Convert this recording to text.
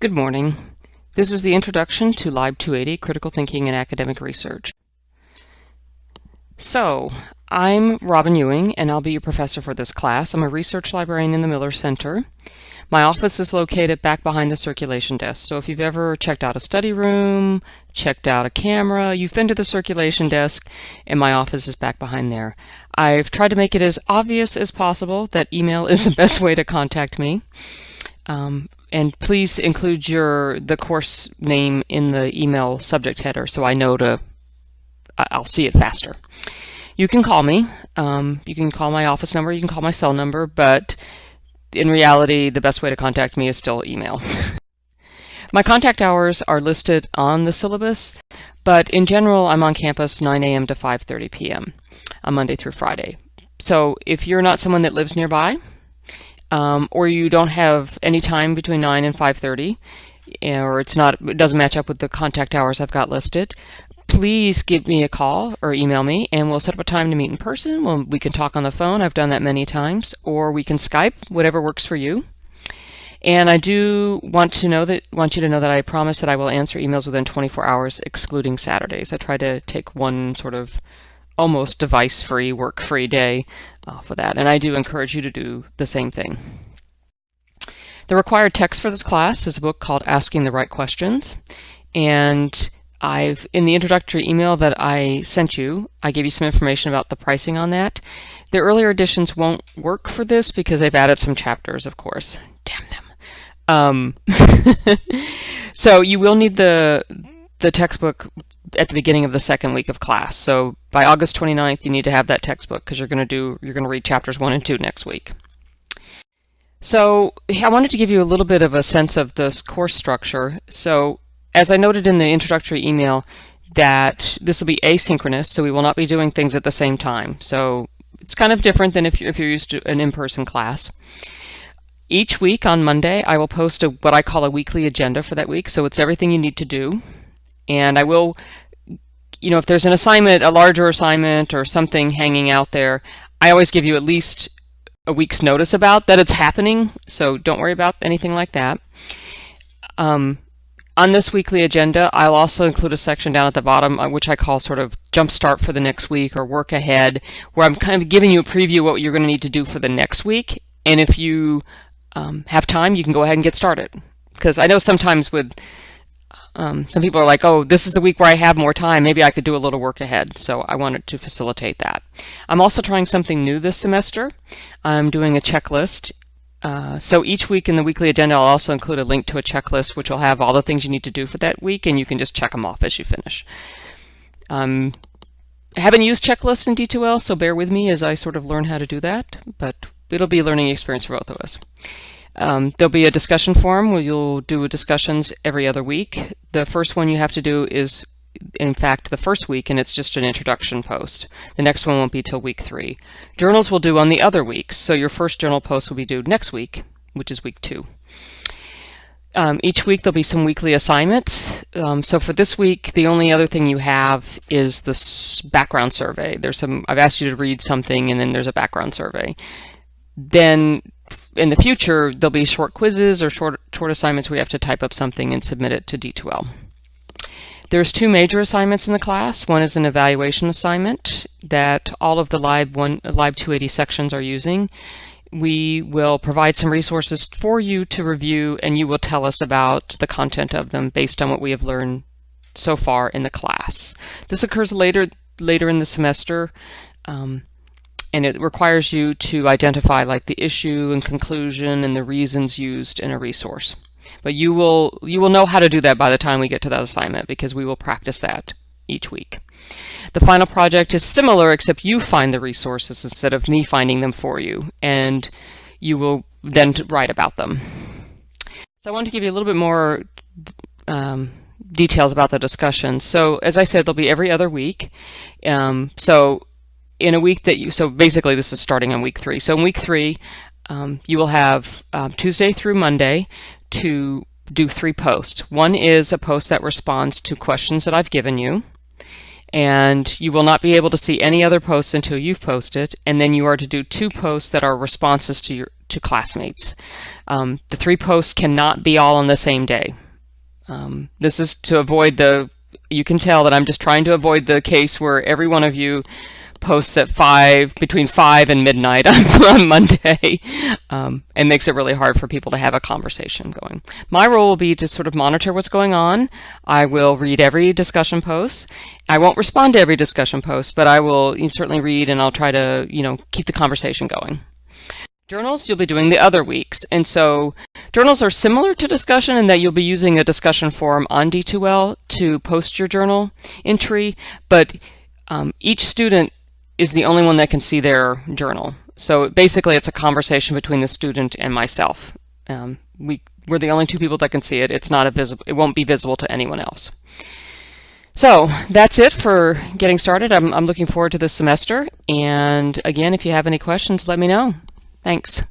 Good morning. This is the introduction to LIB 280, Critical Thinking in Academic Research. So, I'm Robin Ewing, and I'll be your professor for this class. I'm a research librarian in the Miller Center. My office is located back behind the circulation desk. So if you've ever checked out a study room, checked out a camera, you've been to the circulation desk, and my office is back behind there. I've tried to make it as obvious as possible that email is the best way to contact me. And please include the course name in the email subject header so I know I'll see it faster. You can call me. You can call my office number, you can call my cell number, but in reality, the best way to contact me is still email. My contact hours are listed on the syllabus, but in general, I'm on campus 9 a.m. to 5:30 p.m. on Monday through Friday. So if you're not someone that lives nearby, or you don't have any time between 9 and 5:30, or it doesn't match up with the contact hours I've got listed, please give me a call or email me, and we'll set up a time to meet in person. We can talk on the phone. I've done that many times, or we can Skype, whatever works for you. And I do want you to know that I promise that I will answer emails within 24 hours, excluding Saturdays. I try to take one sort of almost device-free, work-free day for that, and I do encourage you to do the same thing. The required text for this class is a book called Asking the Right Questions, and in the introductory email that I sent you, I gave you some information about the pricing on that. The earlier editions won't work for this because they've added some chapters, of course. Damn them. So you will need the textbook at the beginning of the second week of class. So by August 29th, you need to have that textbook because you're going to read chapters 1 and 2 next week. So I wanted to give you a little bit of a sense of this course structure. So as I noted in the introductory email, that this will be asynchronous, so we will not be doing things at the same time. So it's kind of different than if you're used to an in-person class. Each week on Monday, I will post what I call a weekly agenda for that week. So it's everything you need to do. And I will, if there's an assignment, a larger assignment or something hanging out there, I always give you at least a week's notice about that it's happening. So don't worry about anything like that. On this weekly agenda, I'll also include a section down at the bottom, which I call sort of jumpstart for the next week or work ahead, where I'm kind of giving you a preview of what you're going to need to do for the next week. And if you have time, you can go ahead and get started. Because I know sometimes with some people are like, oh, this is the week where I have more time. Maybe I could do a little work ahead. So I wanted to facilitate that. I'm also trying something new this semester. I'm doing a checklist. So each week in the weekly agenda, I'll also include a link to a checklist, which will have all the things you need to do for that week, and you can just check them off as you finish. I haven't used checklists in D2L, so bear with me as I sort of learn how to do that, but it'll be a learning experience for both of us. There'll be a discussion forum where you'll do discussions every other week. The first one you have to do is, in fact, the first week, and it's just an introduction post. The next one won't be till week 3. Journals will do on the other weeks, so your first journal post will be due next week, which is week 2. Each week there'll be some weekly assignments. So for this week, the only other thing you have is this background survey. I've asked you to read something, and then there's a background survey. Then in the future, there'll be short quizzes or short assignments where you have to type up something and submit it to D2L. There's 2 major assignments in the class. One is an evaluation assignment that all of the LIB 280 sections are using. We will provide some resources for you to review, and you will tell us about the content of them based on what we have learned so far in the class. This occurs later in the semester, and it requires you to identify the issue and conclusion and the reasons used in a resource. But you will know how to do that by the time we get to that assignment, because we will practice that each week. The final project is similar, except you find the resources instead of me finding them for you, and you will then write about them. So I want to give you a little bit more details about the discussion. So as I said, they'll be every other week. So in a week so basically this is starting on week 3. So in week 3, you will have Tuesday through Monday to do 3 posts. One is a post that responds to questions that I've given you, and you will not be able to see any other posts until you've posted, and then you are to do 2 posts that are responses to to classmates. The 3 posts cannot be all on the same day. This is to avoid you can tell that I'm just trying to avoid the case where every one of you posts at between 5 and midnight on Monday, and makes it really hard for people to have a conversation going. My role will be to sort of monitor what's going on. I will read every discussion post. I won't respond to every discussion post, but I will certainly read, and I'll try to, keep the conversation going. Journals you'll be doing the other weeks, and so journals are similar to discussion in that you'll be using a discussion forum on D2L to post your journal entry, but each student is the only one that can see their journal. So basically it's a conversation between the student and myself. We're the only 2 people that can see it. It's not it won't be visible to anyone else. So that's it for getting started. I'm looking forward to this semester, and again, if you have any questions, let me know. Thanks.